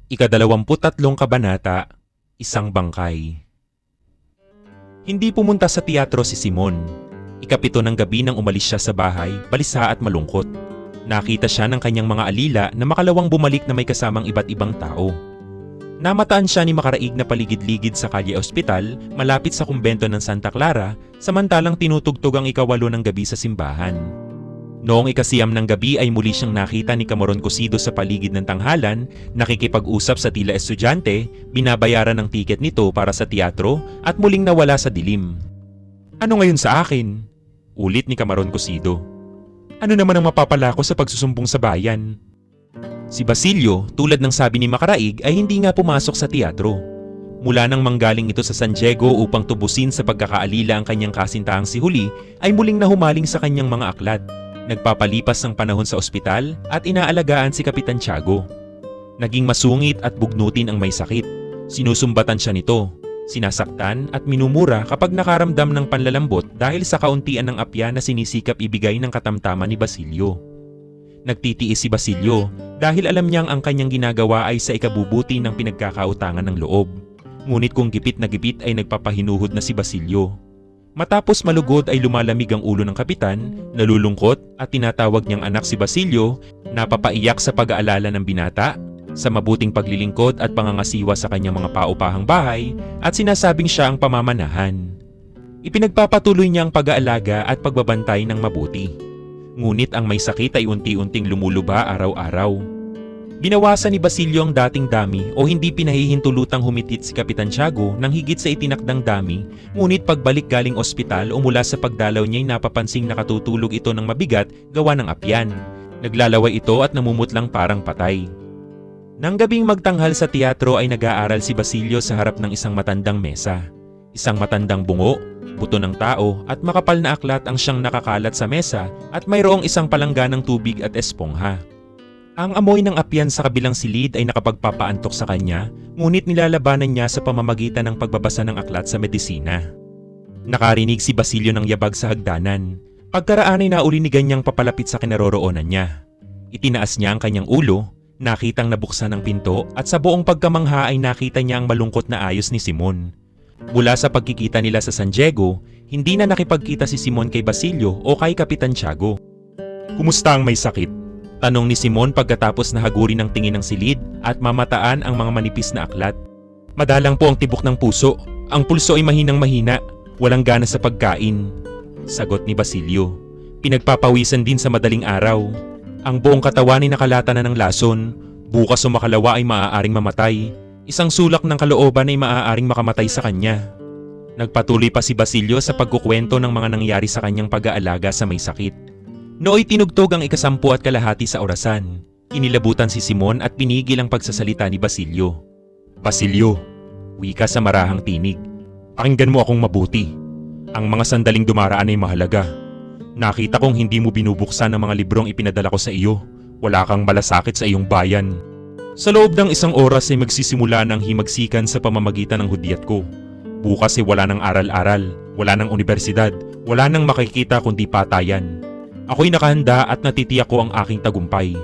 Ika-23 kabanata, Isang Bangkay. Hindi pumunta sa teatro si Simon. Ika-7 ng gabi nang umalis siya sa bahay, balisa at malungkot. Nakita siya ng kanyang mga alila na makalawang bumalik na may kasamang iba't ibang tao. Namataan siya ni makaraig na paligid-ligid sa Kalye Ospital malapit sa kumbento ng Santa Clara samantalang tinutugtog ang ika-8 ng gabi sa simbahan. Noong ika-9 ng gabi ay muli siyang nakita ni Cameron Cosido sa paligid ng tanghalan, nakikipag-usap sa tila estudyante, binabayaran ng tiket nito para sa teatro at muling nawala sa dilim. "Ano ngayon sa akin?" ulit ni Cameron Cosido. "Ano naman ang mapapala ko sa pagsusumbong sa bayan?" Si Basilio, tulad ng sabi ni Makaraig, ay hindi nga pumasok sa teatro. Mula nang manggaling ito sa San Diego upang tubusin sa pagkakaalila ang kanyang kasintahang si Huli, ay muling nahumaling sa kanyang mga aklat. Nagpapalipas ng panahon sa ospital at inaalagaan si Kapitan Tiago. Naging masungit at bugnutin ang may sakit. Sinusumbatan siya nito, sinasaktan at minumura kapag nakaramdam ng panlalambot dahil sa kauntian ng apya na sinisikap ibigay ng katamtaman ni Basilio. Nagtitiis si Basilio dahil alam niyang ang kanyang ginagawa ay sa ikabubuti ng pinagkakautangan ng loob. Ngunit kung gipit na gipit ay nagpapahinuhod na si Basilio. Matapos malugod ay lumalamig ang ulo ng kapitan, nalulungkot at tinatawag niyang anak si Basilio, napapaiyak sa pag-aalala ng binata, sa mabuting paglilingkod at pangangasiwa sa kanyang mga paupahang bahay at sinasabing siya ang pamamanahan. Ipinagpapatuloy niya ang pag-aalaga at pagbabantay ng mabuti. Ngunit ang may sakit ay unti-unting lumuluba araw-araw. Binawasan ni Basilio ang dating dami o hindi pinahihintulutang humitit si Kapitan Tiago nang higit sa itinakdang dami, ngunit pagbalik galing ospital o mula sa pagdalaw niya'y napapansing nakatutulog ito ng mabigat gawa ng apyan. Naglalaway ito at namumutlang parang patay. Nang gabing magtanghal sa teatro ay nag-aaral si Basilio sa harap ng isang matandang mesa. Isang matandang bungo, buto ng tao at makapal na aklat ang siyang nakakalat sa mesa at mayroong isang palangganang tubig at espongha. Ang amoy ng apyan sa kabilang silid ay nakapagpapaantok sa kanya, ngunit nilalabanan niya sa pamamagitan ng pagbabasa ng aklat sa medisina. Nakarinig si Basilio ng yabag sa hagdanan. Pagkaraan ay naulinigan niyang papalapit sa kinaroroonan niya. Itinaas niya ang kanyang ulo, nakitang nabuksan ang pinto at sa buong pagkamangha ay nakita niya ang malungkot na ayos ni Simon. Mula sa pagkikita nila sa San Diego, hindi na nakipagkita si Simon kay Basilio o kay Kapitan Tiago. "Kumusta ang may sakit?" tanong ni Simon pagkatapos na hagurin ng tingin ng silid at mamataan ang mga manipis na aklat. "Madalang po ang tibok ng puso. Ang pulso ay mahinang-mahina. Walang gana sa pagkain," sagot ni Basilio. "Pinagpapawisan din sa madaling araw. Ang buong katawan ay nakalata na ng lason. Bukas o makalawa ay maaaring mamatay. Isang sulak ng kalooban ay maaaring makamatay sa kanya." Nagpatuloy pa si Basilio sa pagkukwento ng mga nangyari sa kanyang pag-aalaga sa may sakit. Nooy tinugtog ang ika-10:30 sa orasan. Inilabutan si Simon at pinigil ang pagsasalita ni Basilio. "Basilio," wika sa marahang tinig, "pakinggan mo akong mabuti. Ang mga sandaling dumaraan ay mahalaga. Nakita kong hindi mo binubuksan ang mga librong ipinadala ko sa iyo. Wala kang malasakit sa iyong bayan. Sa loob ng 1 oras ay magsisimula ng himagsikan sa pamamagitan ng hudyat ko. Bukas ay wala ng aral-aral, wala ng universidad, wala nang makikita kundi patayan. Ako'y nakahanda at natitiyak ko ang aking tagumpay.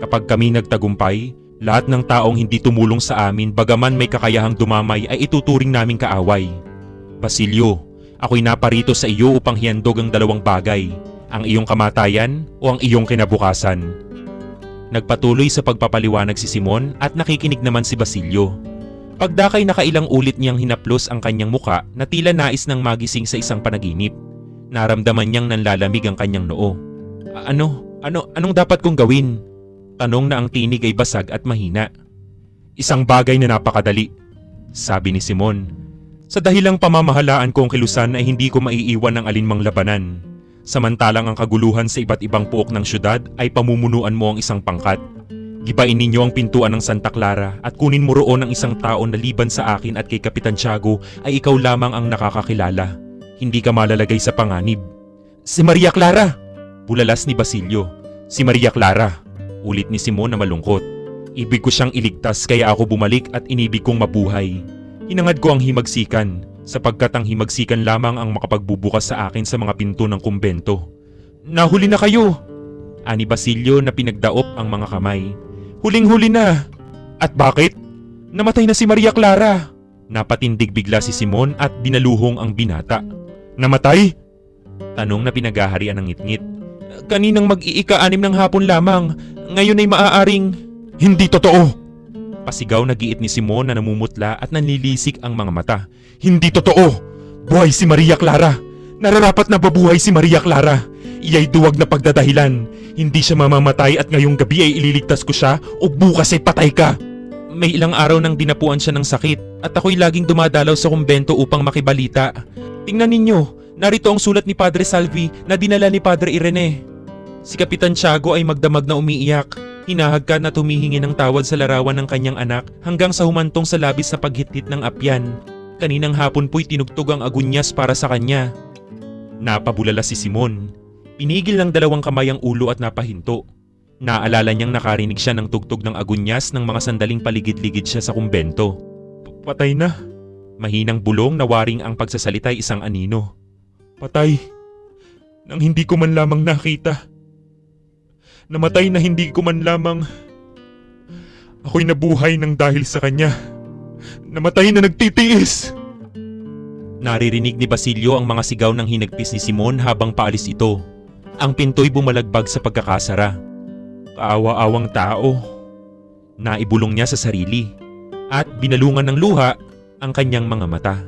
Kapag kami nagtagumpay, lahat ng taong hindi tumulong sa amin bagaman may kakayahang dumamay ay ituturing naming kaaway. Basilio, ako'y naparito sa iyo upang hiandog ang 2 bagay, ang iyong kamatayan o ang iyong kinabukasan." Nagpatuloy sa pagpapaliwanag si Simon at nakikinig naman si Basilio. Pagdakay nakailang ulit niyang hinaplos ang kanyang muka na tila nais nang magising sa isang panaginip. Naramdaman niyang nanlalamig ang kanyang noo. Anong dapat kong gawin?" tanong na ang tinig ay basag at mahina. "Isang bagay na napakadali," sabi ni Simon. "Sa dahilang pamamahalaan ko ang kilusan ay hindi ko maiiwan ng alinmang labanan. Samantalang ang kaguluhan sa iba't ibang puok ng syudad ay pamumunuan mo ang isang pangkat. Gibain ninyo ang pintuan ng Santa Clara at kunin mo roon ang isang tao na liban sa akin at kay Kapitan Tiago ay ikaw lamang ang nakakakilala. Hindi ka malalagay sa panganib." "Si Maria Clara!" bulalas ni Basilio. "Si Maria Clara," ulit ni Simon na malungkot. "Ibig ko siyang iligtas kaya ako bumalik at inibig kong mabuhay. Hinangad ko ang himagsikan sapagkat ang himagsikan lamang ang makapagbubukas sa akin sa mga pinto ng kumbento." "Nahuli na kayo!" ani Basilio na pinagdaop ang mga kamay. "Huling-huli na!" "At bakit?" Namatay na si Maria Clara! Napatindig bigla si Simon at dinaluhong ang binata. Namatay? Tanong na pinaghaharian ng ngitngit. Kaninang mag-iika-6 ng hapon lamang. Ngayon ay maaaring... Hindi totoo! Pasigaw na giit ni Simon na namumutla at nanlilisik ang mga mata. Hindi totoo! Buhay si Maria Clara! Nararapat na babuhay si Maria Clara! Iya'y duwag na pagdadahilan. Hindi siya mamamatay at ngayong gabi ay ililigtas ko siya o bukas ay patay ka! May ilang araw nang dinapuan siya ng sakit at ako'y laging dumadalaw sa kumbento upang makibalita. Tingnan ninyo, narito ang sulat ni Padre Salvi na dinala ni Padre Irene. Si Kapitan Tiago ay magdamag na umiiyak. Hinahagkan at humihingi ng tawad sa larawan ng kanyang anak hanggang sa humantong sa labis na paghitlit ng apyan. Kaninang hapon po'y tinugtog ang agunyas para sa kanya. Napabulala si Simon. Pinigil ng 2 kamay ang ulo at napahinto. Naalala niyang nakarinig siya ng tugtog ng agunyas ng mga sandaling paligid-ligid siya sa kumbento. Patay na. Mahinang bulong na waring ang pagsasalita'y isang anino. Patay. Nang hindi ko man lamang nakita. Namatay na hindi ko man lamang. Ako'y nabuhay ng dahil sa kanya. Namatay na nagtitiis. Naririnig ni Basilio ang mga sigaw ng hinagpis ni Simon habang paalis ito. Ang pinto'y bumalagbag sa pagkakasara. Kaawa-awang tao. Naibulong niya sa sarili at binalungan ng luha ang kanyang mga mata.